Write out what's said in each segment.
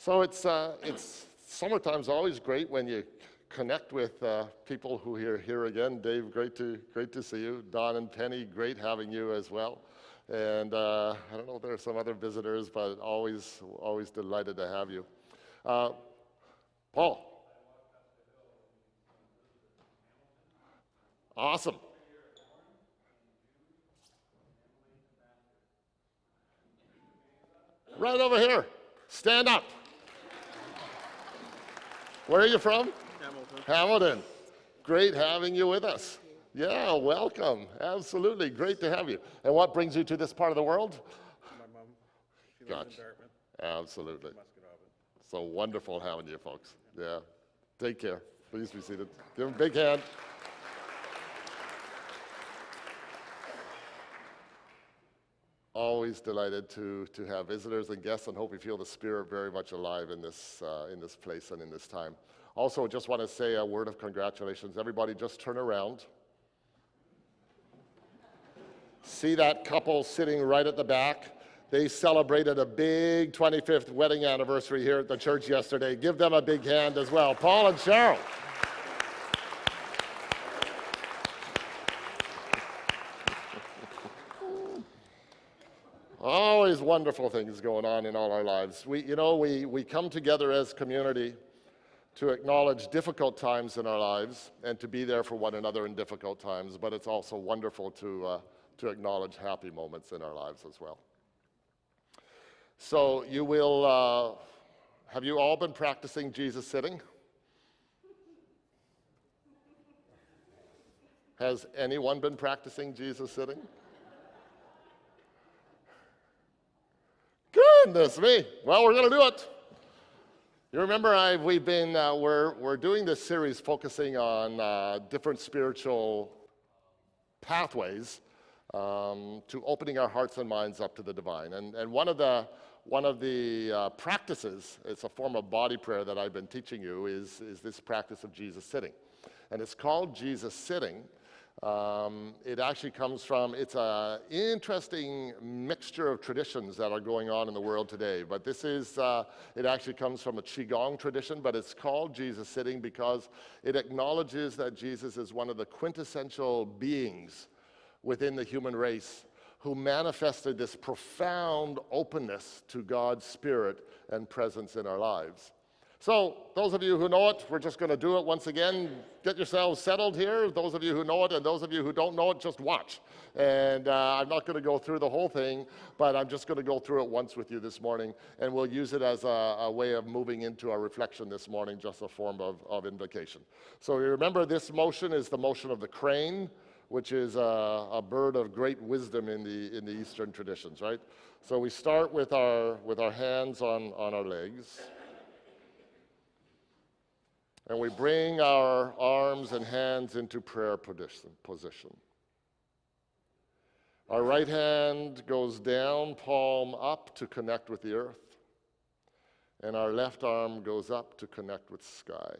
So it's summertime's always great when you connect with people who are here again. Dave, great to see you. Don and Penny, great having you as well. And I don't know if there are some other visitors, but always delighted to have you. Paul. Awesome. Right over here. Stand up. Where are you from? Hamilton. Great having you with us. Yeah, welcome. Absolutely. Great to have you. And what brings you to this part of the world? My mom. She lives in Dartmouth. Absolutely. So wonderful having you folks. Yeah. Take care. Please be seated. Give them a big hand. Always delighted to have visitors and guests, and hope you feel the spirit very much alive in this place and in this time. Also, just want to say a word of congratulations. Everybody just turn around. See that couple sitting right at the back? They celebrated a big 25th wedding anniversary here at the church yesterday. Give them a big hand as well. Paul and Cheryl. Always wonderful things going on in all our lives. We come together as community to acknowledge difficult times in our lives and to be there for one another in difficult times, but it's also wonderful to acknowledge happy moments in our lives as well. So you will, have you all been practicing Jesus sitting? Has anyone been practicing Jesus sitting? Goodness me. Well, we're going to do it. You remember we're doing this series focusing on different spiritual pathways to opening our hearts and minds up to the divine. And one of the practices, it's a form of body prayer that I've been teaching you, is this practice of Jesus sitting. And it's called Jesus sitting. It actually comes from, it's an interesting mixture of traditions that are going on in the world today. But this is, it actually comes from a Qigong tradition, but it's called Jesus sitting because it acknowledges that Jesus is one of the quintessential beings within the human race who manifested this profound openness to God's Spirit and presence in our lives. So, those of you who know it, we're just going to do it once again. Get yourselves settled here. Those of you who know it and those of you who don't know it, just watch. And I'm not going to go through the whole thing, but I'm just going to go through it once with you this morning, and we'll use it as a way of moving into our reflection this morning, just a form of invocation. So you remember this motion is the motion of the crane, which is a bird of great wisdom in the Eastern traditions, right? So we start with our hands on our legs. And we bring our arms and hands into prayer position. Our right hand goes down, palm up to connect with the earth. And our left arm goes up to connect with sky.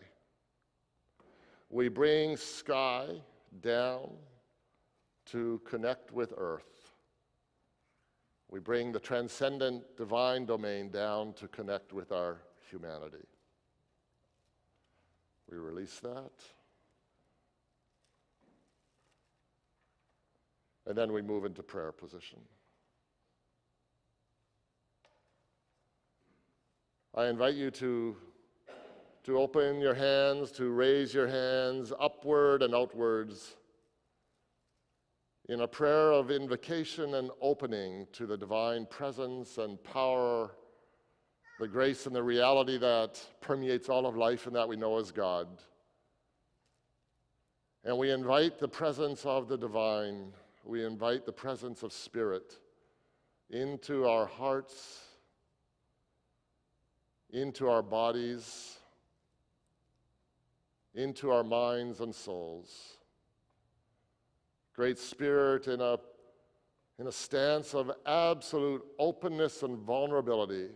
We bring sky down to connect with earth. We bring the transcendent divine domain down to connect with our humanity. We release that. And then we move into prayer position. I invite you to open your hands, to raise your hands upward and outwards in a prayer of invocation and opening to the divine presence and power, the grace and the reality that permeates all of life and that we know as God. And we invite the presence of the divine, we invite the presence of Spirit into our hearts, into our bodies, into our minds and souls. Great Spirit, in a stance of absolute openness and vulnerability,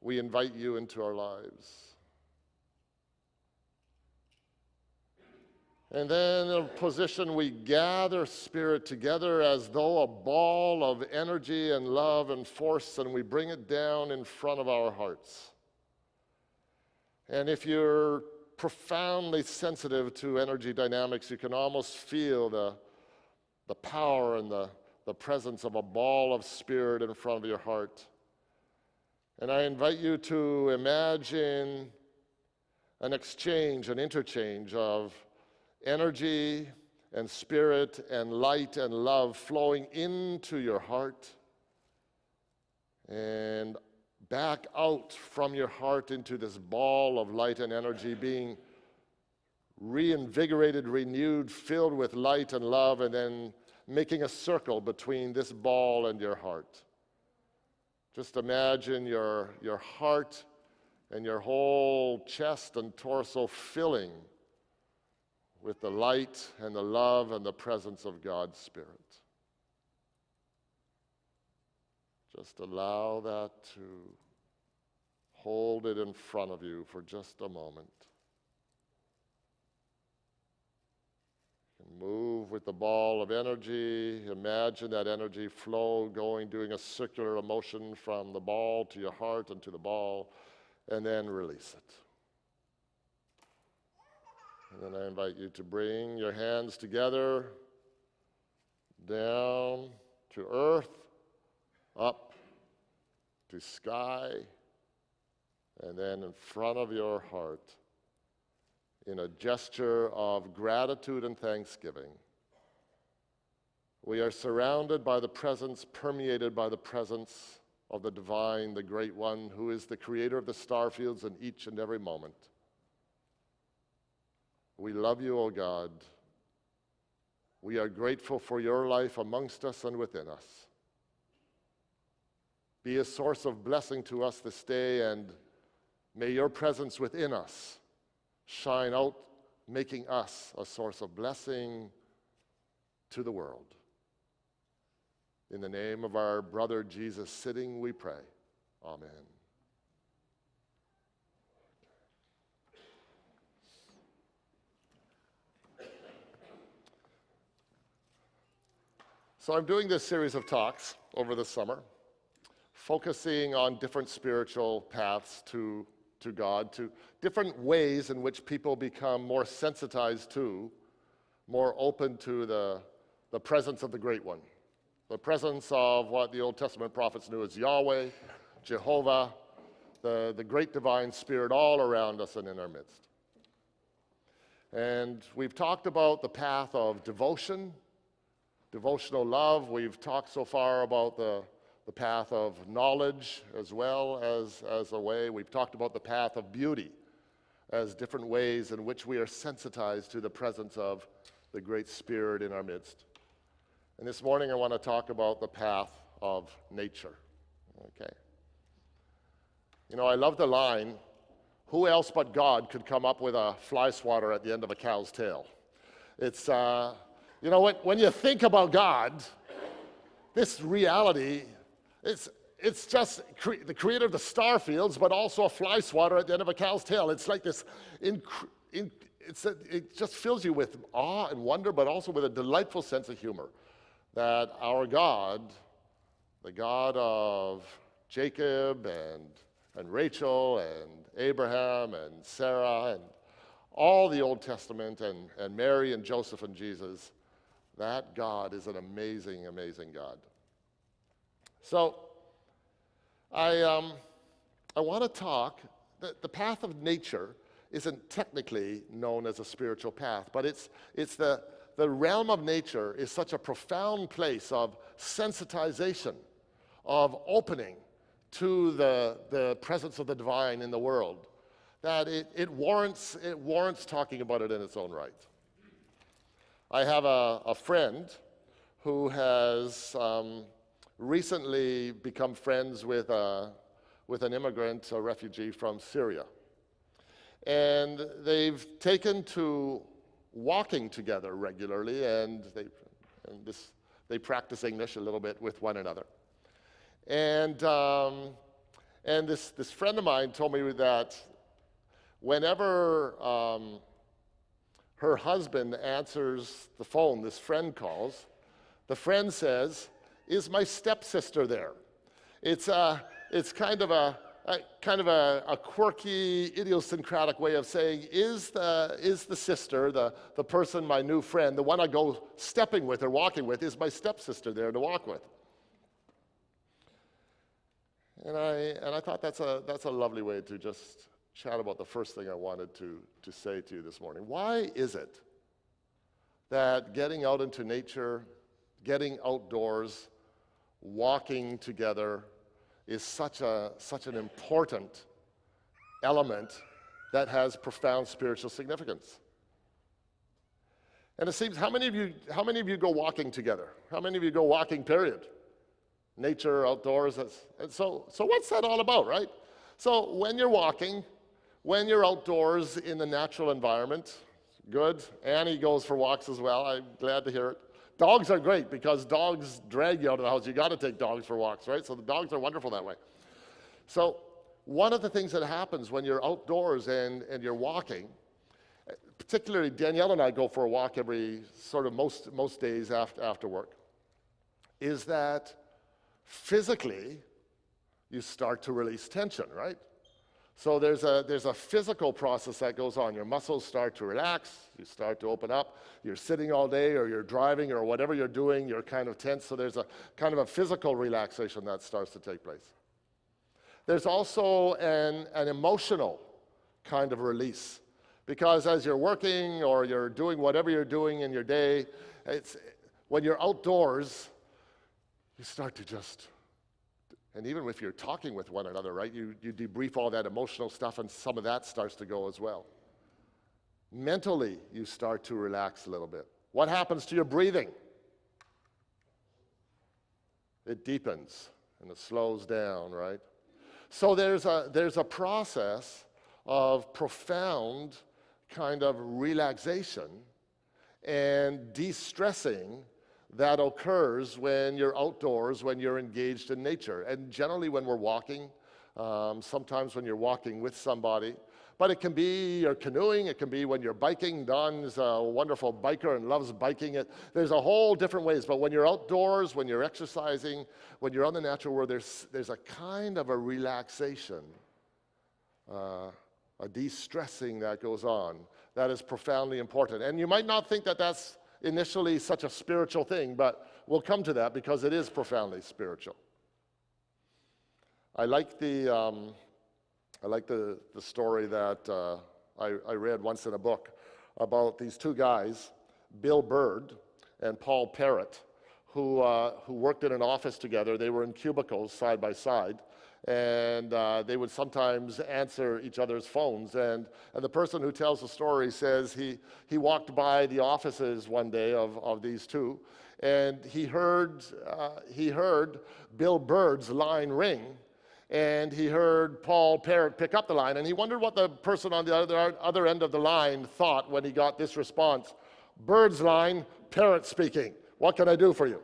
we invite you into our lives. And then in a position we gather spirit together as though a ball of energy and love and force, and we bring it down in front of our hearts. And if you're profoundly sensitive to energy dynamics, you can almost feel the power and the presence of a ball of spirit in front of your heart. And I invite you to imagine an exchange, an interchange of energy and spirit and light and love flowing into your heart and back out from your heart into this ball of light and energy, being reinvigorated, renewed, filled with light and love, and then making a circle between this ball and your heart. Just imagine your heart and your whole chest and torso filling with the light and the love and the presence of God's Spirit. Just allow that to hold it in front of you for just a moment. Move with the ball of energy. Imagine that energy flow going, doing a circular motion from the ball to your heart and to the ball, and then release it. And then I invite you to bring your hands together, down to earth, up to sky, and then in front of your heart in a gesture of gratitude and thanksgiving. We are surrounded by the presence, permeated by the presence of the divine, the great one, who is the creator of the star fields in each and every moment. We love you, O God. We are grateful for your life amongst us and within us. Be a source of blessing to us this day, and may your presence within us shine out, making us a source of blessing to the world. In the name of our brother Jesus sitting, we pray. Amen. So I'm doing this series of talks over the summer, focusing on different spiritual paths to God, to different ways in which people become more sensitized to, more open to the presence of the Great One, the presence of what the Old Testament prophets knew as Yahweh, Jehovah, the great divine spirit all around us and in our midst. And we've talked about the path of devotion, devotional love. We've talked so far about the path of knowledge as well as a way. We've talked about the path of beauty as different ways in which we are sensitized to the presence of the great spirit in our midst. And this morning I want to talk about the path of nature. Okay. You know, I love the line, who else but God could come up with a fly swatter at the end of a cow's tail? It's, you know, when you think about God, this reality, it's just the creator of the star fields, but also a fly swatter at the end of a cow's tail. It's like this, it just fills you with awe and wonder, but also with a delightful sense of humor. That our God, the God of Jacob and Rachel and Abraham and Sarah and all the Old Testament and Mary and Joseph and Jesus, that God is an amazing, amazing God. So I want to talk, the path of nature isn't technically known as a spiritual path, but it's the realm of nature is such a profound place of sensitization, of opening to the presence of the divine in the world, that it warrants talking about it in its own right. I have a friend who has recently become friends with an immigrant, a refugee from Syria. And they've taken to walking together regularly, and they practice English a little bit with one another. And this friend of mine told me that whenever her husband answers the phone. This friend calls. The friend says, "Is my stepsister there?" It's kind of a quirky, idiosyncratic way of saying, is the sister, the person, my new friend, the one I go stepping with or walking with, is my stepsister there to walk with? And I thought that's a lovely way to just chat about the first thing I wanted to say to you this morning. Why is it that getting out into nature, getting outdoors, walking together is such an important element that has profound spiritual significance? And it seems, how many of you go walking together? How many of you go walking, period? Nature, outdoors, and so what's that all about, right? So when you're walking, when you're outdoors in the natural environment, good. Annie goes for walks as well. I'm glad to hear it. Dogs are great because dogs drag you out of the house. You got to take dogs for walks, right? So the dogs are wonderful that way. So one of the things that happens when you're outdoors and you're walking, particularly Danielle and I go for a walk every sort of most days after work, is that physically you start to release tension, right? So there's a physical process that goes on. Your muscles start to relax, you start to open up. You're sitting all day or you're driving or whatever you're doing, you're kind of tense. So there's a kind of a physical relaxation that starts to take place. There's also an emotional kind of release, because as you're working or you're doing whatever you're doing in your day, when you're outdoors, you start to just, and even if you're talking with one another, right, you debrief all that emotional stuff and some of that starts to go as well. Mentally, you start to relax a little bit. What happens to your breathing? It deepens and it slows down, right? So there's a process of profound kind of relaxation and de-stressing that occurs when you're outdoors, when you're engaged in nature. And generally when we're walking, sometimes when you're walking with somebody, but it can be you're canoeing, it can be when you're biking. Don's a wonderful biker and loves biking it. There's a whole different ways, but when you're outdoors, when you're exercising, when you're on the natural world, there's a kind of a relaxation, a de-stressing that goes on that is profoundly important. And you might not think that that's initially such a spiritual thing, but we'll come to that because it is profoundly spiritual. I like the story that I read once in a book about these two guys, Bill Bird and Paul Parrott, who worked in an office together. They were in cubicles side by side, and they would sometimes answer each other's phones. And the person who tells the story says he walked by the offices one day of these two, and he heard Bill Bird's line ring, and he heard Paul Parrott pick up the line, and he wondered what the person on the other end of the line thought when he got this response: "Bird's line, Parrott speaking. What can I do for you?"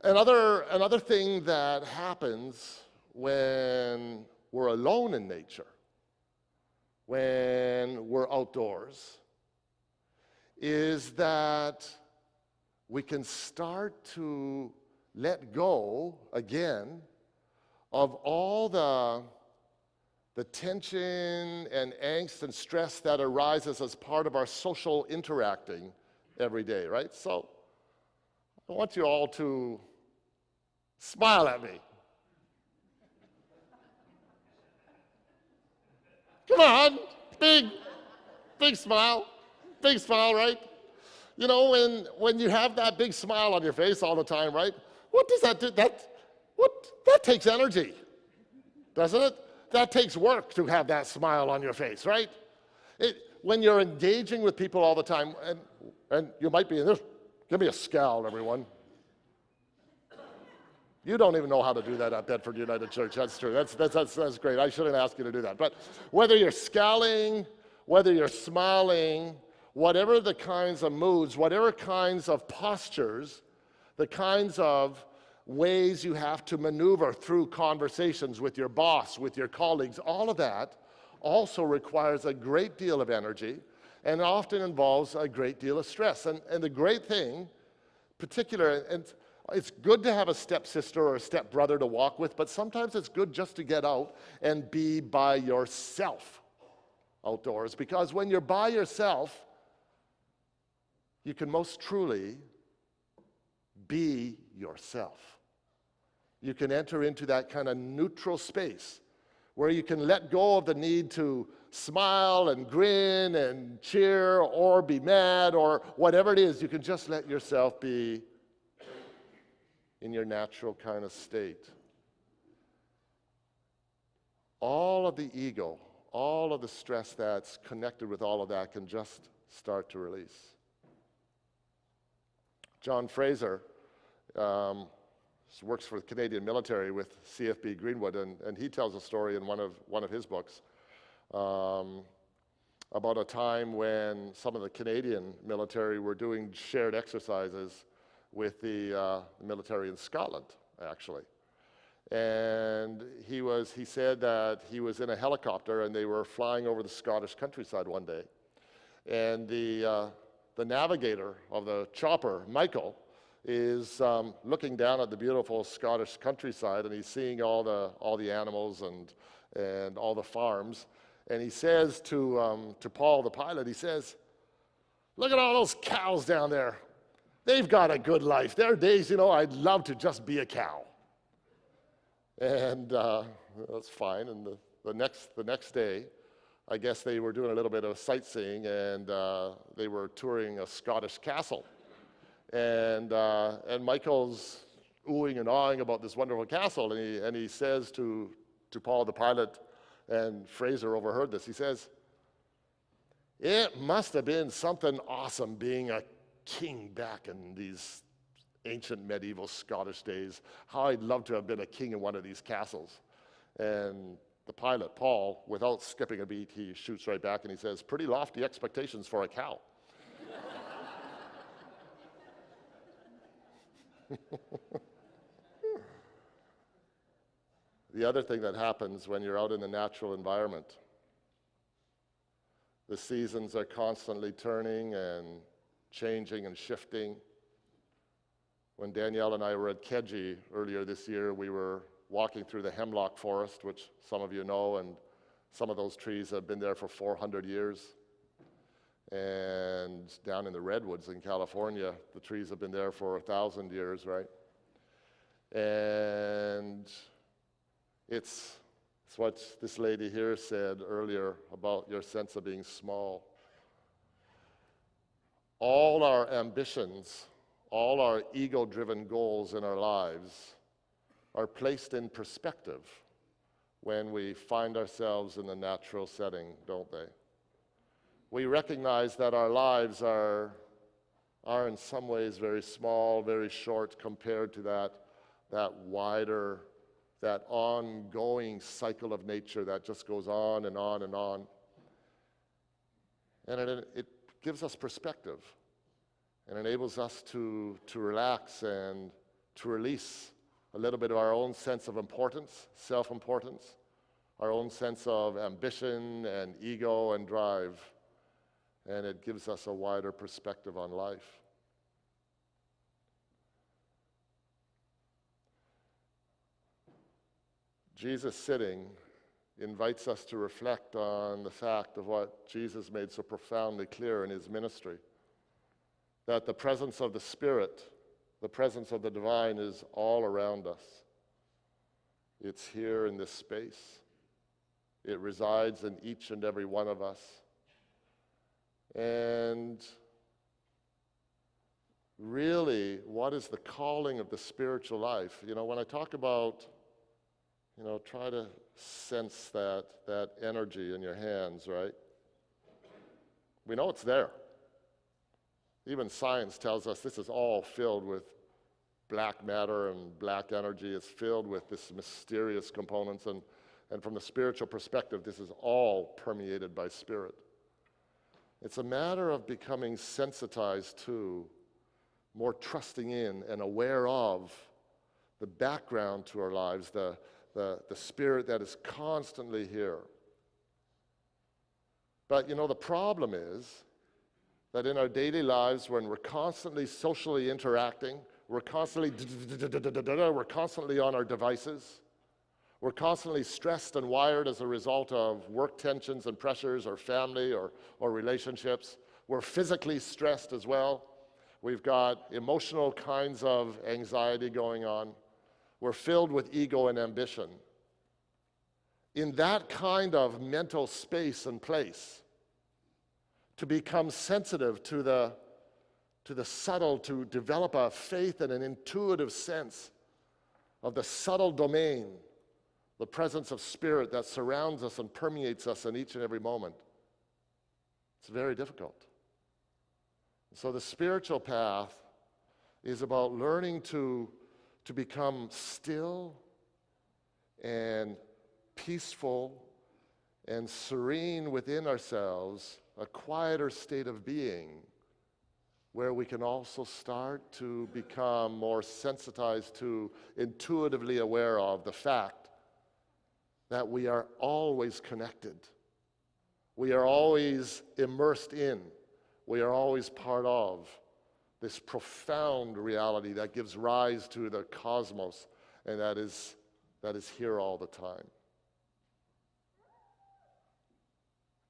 Another thing that happens when we're alone in nature, when we're outdoors, is that we can start to let go again of all the tension and angst and stress that arises as part of our social interacting every day, right? So I want you all to smile at me. Come on, big smile, right? You know, when you have that big smile on your face all the time, right? What does that do? That takes energy, doesn't it? That takes work to have that smile on your face, right? When you're engaging with people all the time, and you might be in this, give me a scowl, everyone. You don't even know how to do that at Bedford United Church. That's true. That's great. I shouldn't ask you to do that. But whether you're scowling, whether you're smiling, whatever the kinds of moods, whatever kinds of postures, the kinds of ways you have to maneuver through conversations with your boss, with your colleagues, all of that also requires a great deal of energy and often involves a great deal of stress. And the great thing, particular, and it's good to have a stepsister or a stepbrother to walk with, but sometimes it's good just to get out and be by yourself outdoors, because when you're by yourself, you can most truly be yourself. You can enter into that kind of neutral space where you can let go of the need to smile and grin and cheer or be mad or whatever it is. You can just let yourself be in your natural kind of state. All of the ego, all of the stress that's connected with all of that can just start to release. John Fraser works for the Canadian military with CFB Greenwood, and he tells a story in one of his books about a time when some of the Canadian military were doing shared exercises with the military in Scotland, actually. And he said that he was in a helicopter and they were flying over the Scottish countryside one day. And the navigator of the chopper, Michael, is looking down at the beautiful Scottish countryside, and he's seeing all the animals and all the farms. And he says to Paul, the pilot, he says, "Look at all those cows down there. They've got a good life. There are days, I'd love to just be a cow." And that's fine. And the next day, I guess they were doing a little bit of sightseeing, and they were touring a Scottish castle. And Michael's oohing and awing about this wonderful castle, and he says to Paul, the pilot, and Fraser overheard this, he says, "It must have been something awesome being a king back in these ancient medieval Scottish days. How I'd love to have been a king in one of these castles." And the pilot, Paul, without skipping a beat, he shoots right back and he says, "Pretty lofty expectations for a cow." The other thing that happens when you're out in the natural environment, the seasons are constantly turning and changing and shifting. When Danielle and I were at Keji earlier this year, we were walking through the hemlock forest, which some of you know, and some of those trees have been there for 400 years. And down in the redwoods in California, the trees have been there for 1,000 years, right? And it's what this lady here said earlier about your sense of being small. All our ambitions, all our ego-driven goals in our lives are placed in perspective when we find ourselves in the natural setting, don't they? We recognize that our lives are in some ways very small, very short compared to that wider, that ongoing cycle of nature that just goes on and on and on. And it gives us perspective and enables us to relax and to release a little bit of our own sense of importance, self-importance, our own sense of ambition and ego and drive. And it gives us a wider perspective on life. Jesus sitting invites us to reflect on the fact of what Jesus made so profoundly clear in his ministry, that the presence of the Spirit, the presence of the divine is all around us. It's here in this space. It resides in each and every one of us. And really, what is the calling of the spiritual life? When I talk about, try to sense that energy in your hands, right? We know it's there. Even science tells us this is all filled with black matter and black energy. It's filled with this mysterious components. And from the spiritual perspective, this is all permeated by spirit. It's a matter of becoming sensitized to, more trusting in and aware of the background to our lives, the spirit that is constantly here. But the problem is that in our daily lives, when we're constantly socially interacting, we're constantly on our devices, we're constantly stressed and wired as a result of work tensions and pressures or family or relationships. We're physically stressed as well. We've got emotional kinds of anxiety going on. We're filled with ego and ambition. In that kind of mental space and place, to become sensitive to the subtle, to develop a faith and an intuitive sense of the subtle domain, the presence of spirit that surrounds us and permeates us in each and every moment. It's very difficult. So the spiritual path is about learning to become still and peaceful and serene within ourselves, a quieter state of being, where we can also start to become more sensitized to, intuitively aware of the fact that we are always connected. We are always immersed in. We are always part of this profound reality that gives rise to the cosmos, and that is here all the time.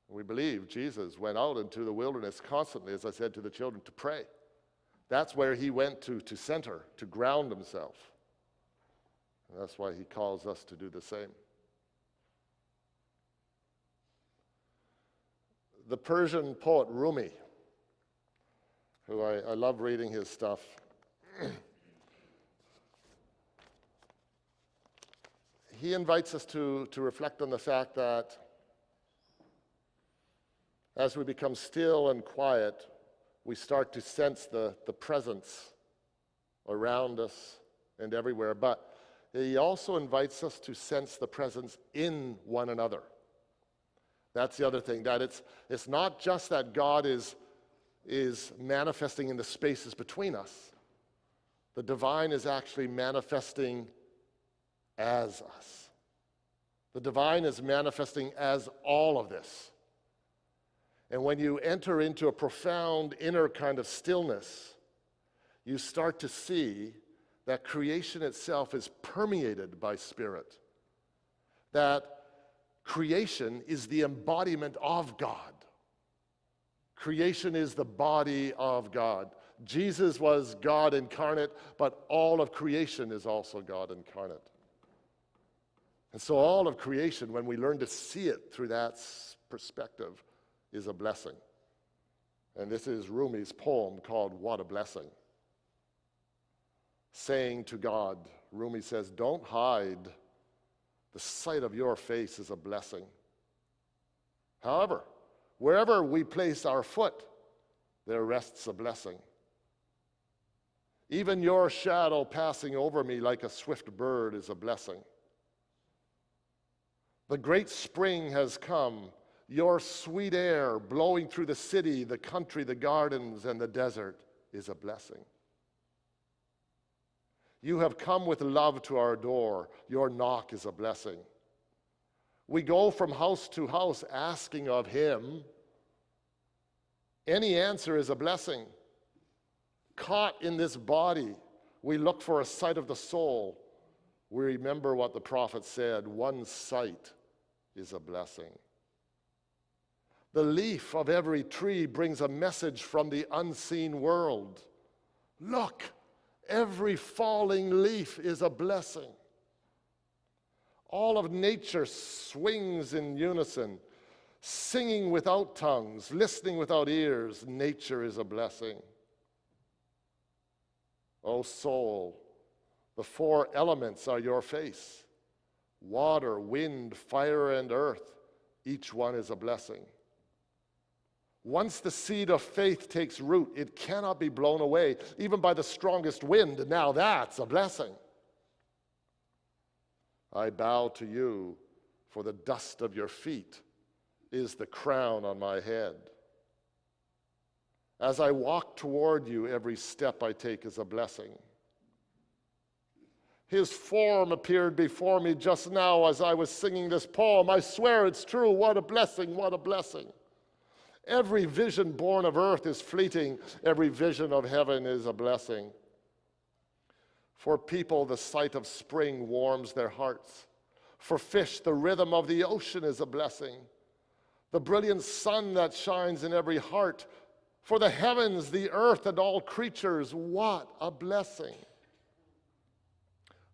We believe Jesus went out into the wilderness constantly, as I said to the children, to pray. That's where he went to center, to ground himself. And that's why he calls us to do the same. The Persian poet Rumi, who I love reading his stuff, he invites us to reflect on the fact that as we become still and quiet, we start to sense the presence around us and everywhere. But he also invites us to sense the presence in one another. That's the other thing, that it's not just that God is manifesting in the spaces between us. The divine is actually manifesting as us. The divine is manifesting as all of this. And when you enter into a profound inner kind of stillness, you start to see that creation itself is permeated by spirit. That creation is the embodiment of God. Creation is the body of God. Jesus was God incarnate, but all of creation is also God incarnate. And so all of creation, when we learn to see it through that perspective, is a blessing. And this is Rumi's poem called What a Blessing. Saying to God, Rumi says, don't hide. The sight of your face is a blessing. However, wherever we place our foot, there rests a blessing. Even your shadow passing over me like a swift bird is a blessing. The great spring has come. Your sweet air blowing through the city, the country, the gardens, and the desert is a blessing. You have come with love to our door. Your knock is a blessing. We go from house to house asking of him. Any answer is a blessing. Caught in this body, we look for a sight of the soul. We remember what the prophet said, one sight is a blessing. The leaf of every tree brings a message from the unseen world. Look, every falling leaf is a blessing. All of nature swings in unison, singing without tongues, listening without ears. Nature is a blessing. O soul, the four elements are your face. Water, wind, fire, and earth, each one is a blessing. Once the seed of faith takes root, it cannot be blown away, even by the strongest wind. Now that's a blessing. I bow to you, for the dust of your feet is the crown on my head. As I walk toward you, every step I take is a blessing. His form appeared before me just now as I was singing this poem. I swear it's true. What a blessing, what a blessing. Every vision born of earth is fleeting. Every vision of heaven is a blessing. For people, the sight of spring warms their hearts. For fish, the rhythm of the ocean is a blessing. The brilliant sun that shines in every heart. For the heavens, the earth, and all creatures, what a blessing.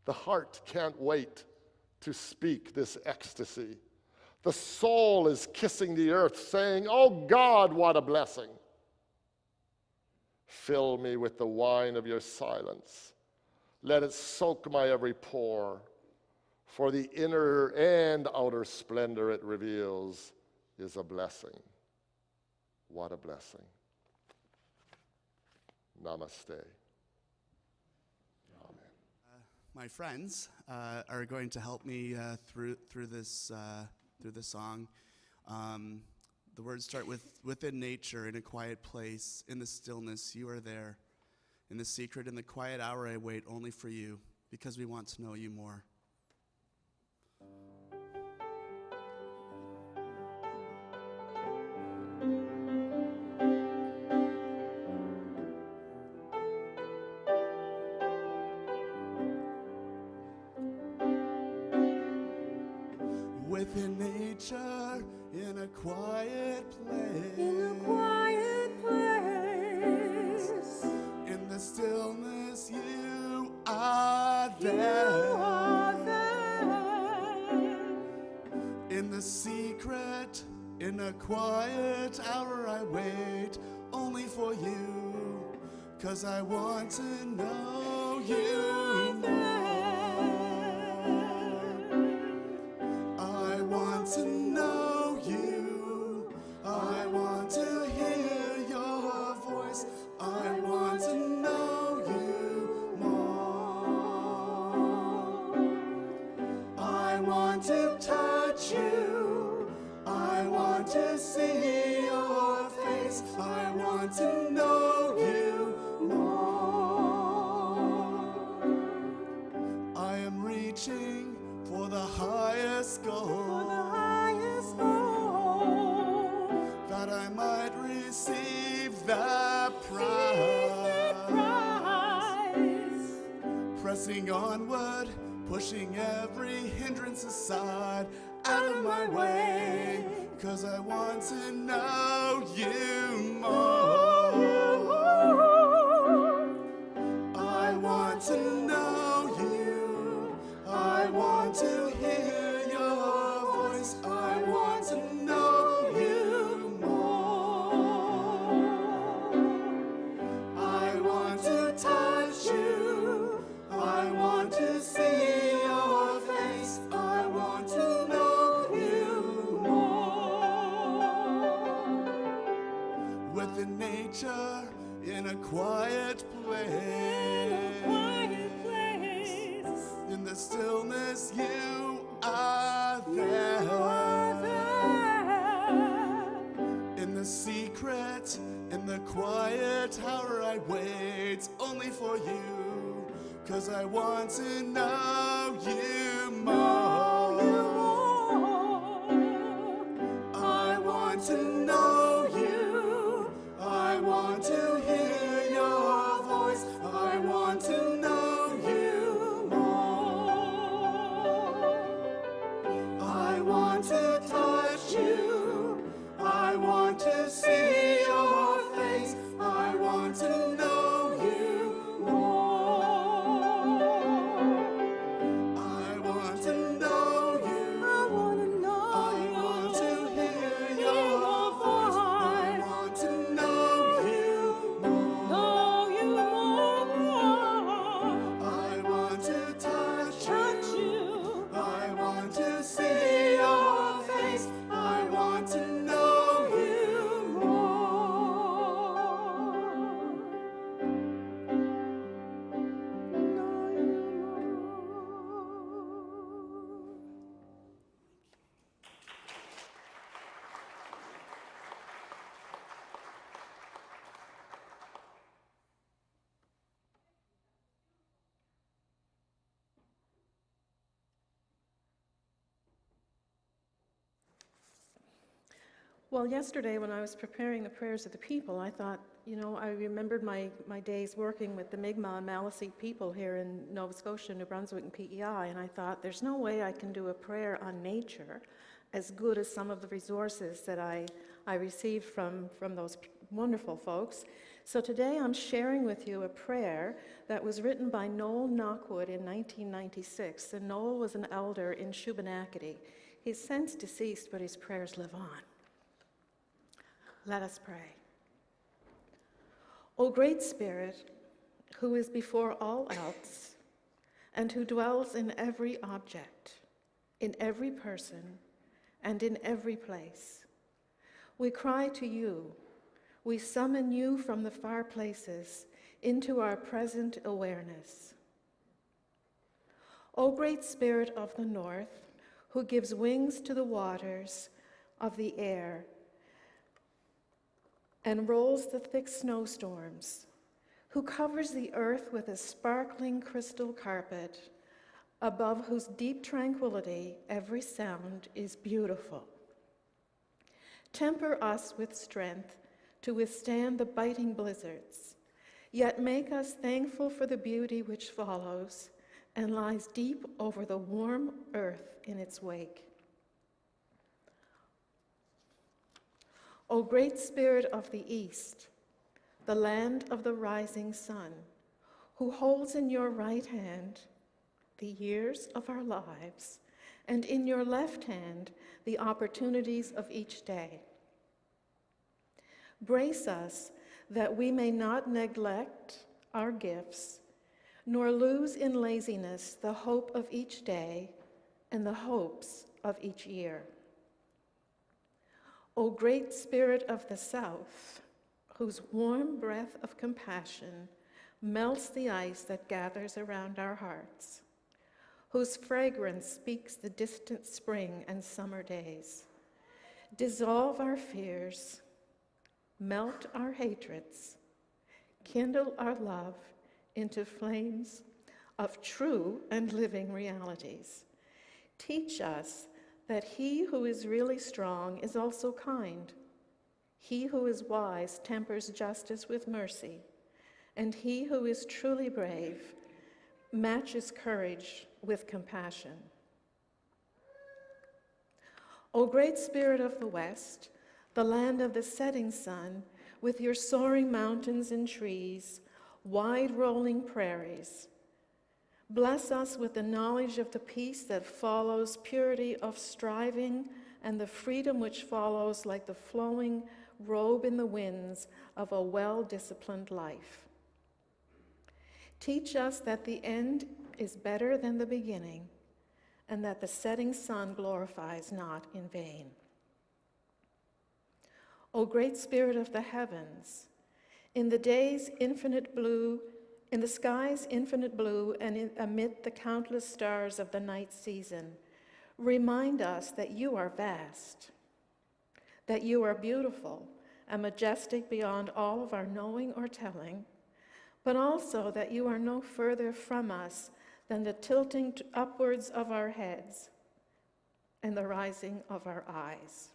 The heart can't wait to speak this ecstasy. The soul is kissing the earth, saying, "Oh God, what a blessing." Fill me with the wine of your silence. Let it soak my every pore. For the inner and outer splendor it reveals is a blessing. What a blessing. Namaste. Amen. My friends are going to help me through this song. The words start with, within nature, in a quiet place, in the stillness, you are there. In the secret, in the quiet hour, I wait only for you, because we want to know you more. Within nature, in a quiet place. In a quiet place. In the stillness, you are there. You are there. In the secret, in a quiet hour, I wait only for you, 'cause I want to know you more. I want to know you. I want to hear your voice. I want to know you more. I want to touch you. I want to see your face. I want to know you more. I am reaching for the highest goal. For the highest goal. That I might receive the prize. Pressing onward, pushing every hindrance aside, out of my way, 'cause I want to know you more. I want to know you. I want to hear your voice. I want to know you more. I want to touch you. I want to see your face. I want to know you more. Within nature, in a quiet place. In the stillness, you are there. In the secret, in the quiet hour, I wait only for you, 'cause I want to know you more. I want to know you. I want to hear your voice. I want to know you more. I want to touch you. I want to see your face. I want to know you more. I Well, yesterday when I was preparing the prayers of the people, I thought, I remembered my days working with the Mi'kmaq and Maliseet people here in Nova Scotia, New Brunswick, and PEI, and I thought, there's no way I can do a prayer on nature as good as some of the resources that I received from those wonderful folks. So today I'm sharing with you a prayer that was written by Noel Knockwood in 1996, and Noel was an elder in Shubenacadie. He's since deceased, but his prayers live on. Let us pray. O great Spirit, who is before all else, and who dwells in every object, in every person, and in every place, we cry to you, we summon you from the far places into our present awareness. O great Spirit of the North, who gives wings to the waters of the air, and rolls the thick snowstorms, who covers the earth with a sparkling crystal carpet, above whose deep tranquility every sound is beautiful. Temper us with strength to withstand the biting blizzards, yet make us thankful for the beauty which follows and lies deep over the warm earth in its wake. O great Spirit of the East, the land of the rising sun, who holds in your right hand the years of our lives, and in your left hand the opportunities of each day. Brace us that we may not neglect our gifts, nor lose in laziness the hope of each day and the hopes of each year. O great Spirit of the South, whose warm breath of compassion melts the ice that gathers around our hearts, whose fragrance speaks the distant spring and summer days, dissolve our fears, melt our hatreds, kindle our love into flames of true and living realities. Teach us that he who is really strong is also kind. He who is wise tempers justice with mercy, and he who is truly brave matches courage with compassion. O great Spirit of the West, the land of the setting sun, with your soaring mountains and trees, wide rolling prairies, bless us with the knowledge of the peace that follows purity of striving and the freedom which follows like the flowing robe in the winds of a well-disciplined life. Teach us that the end is better than the beginning, and that the setting sun glorifies not in vain. O great Spirit of the heavens, in the day's infinite blue, in the sky's infinite blue, and amid the countless stars of the night season, remind us that you are vast, that you are beautiful and majestic beyond all of our knowing or telling, but also that you are no further from us than the tilting upwards of our heads and the rising of our eyes.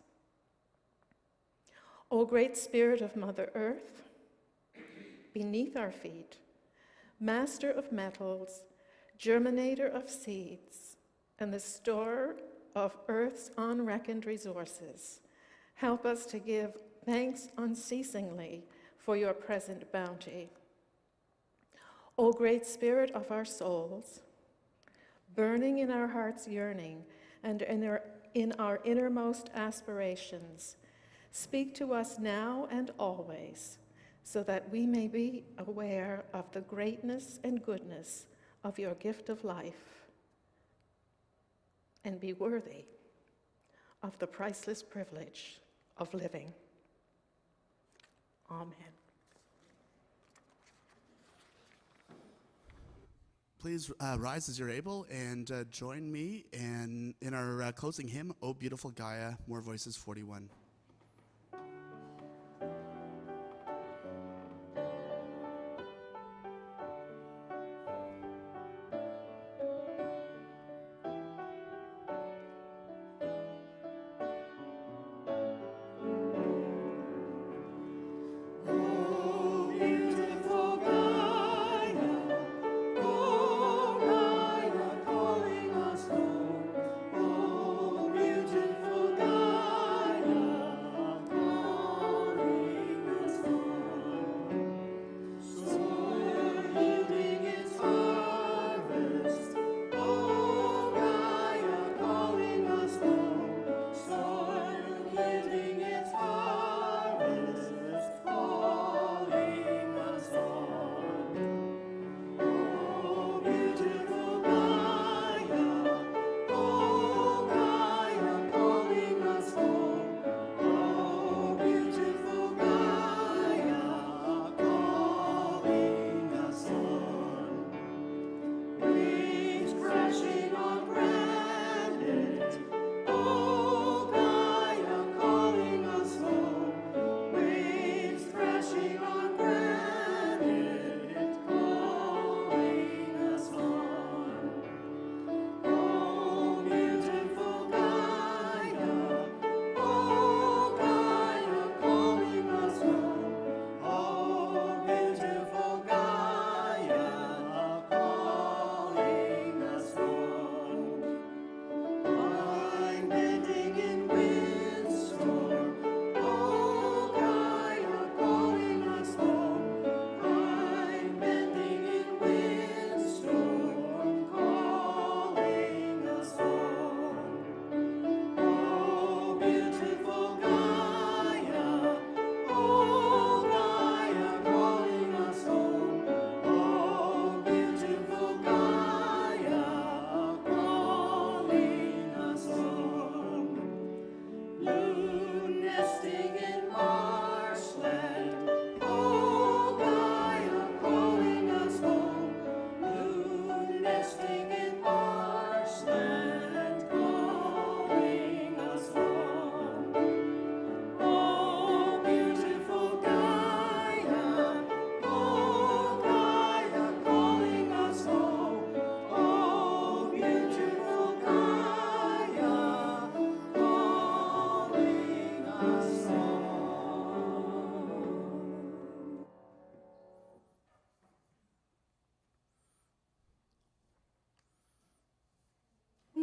O great Spirit of Mother Earth, beneath our feet, Master of metals, germinator of seeds, and the store of earth's unreckoned resources, help us to give thanks unceasingly for your present bounty. O great Spirit of our souls, burning in our heart's yearning and in our innermost aspirations, speak to us now and always, so that we may be aware of the greatness and goodness of your gift of life and be worthy of the priceless privilege of living. Amen. Please rise as you're able and join me in our closing hymn, O Beautiful Gaia, More Voices 41.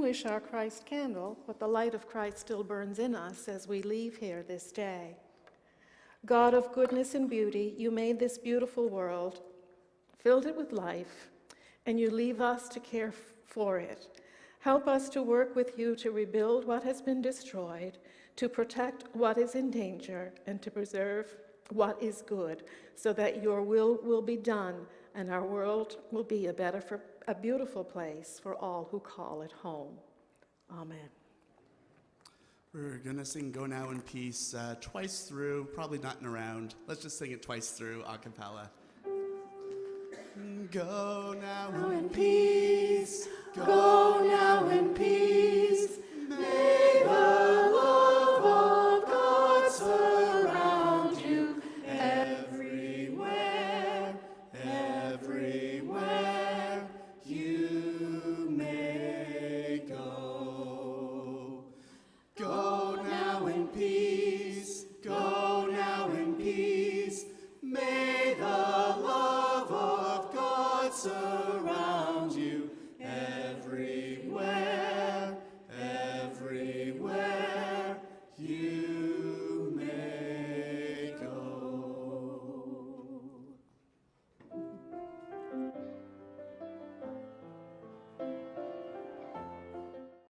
extinguish our Christ candle, but the light of Christ still burns in us as we leave here this day. God of goodness and beauty, you made this beautiful world, filled it with life, and you leave us to care for it. Help us to work with you to rebuild what has been destroyed, to protect what is in danger, and to preserve what is good, so that your will be done and our world will be a beautiful place for all who call it home. Amen. We're going to sing Go Now in Peace twice through, probably not in a round. Let's just sing it twice through a cappella. Go now in peace, go now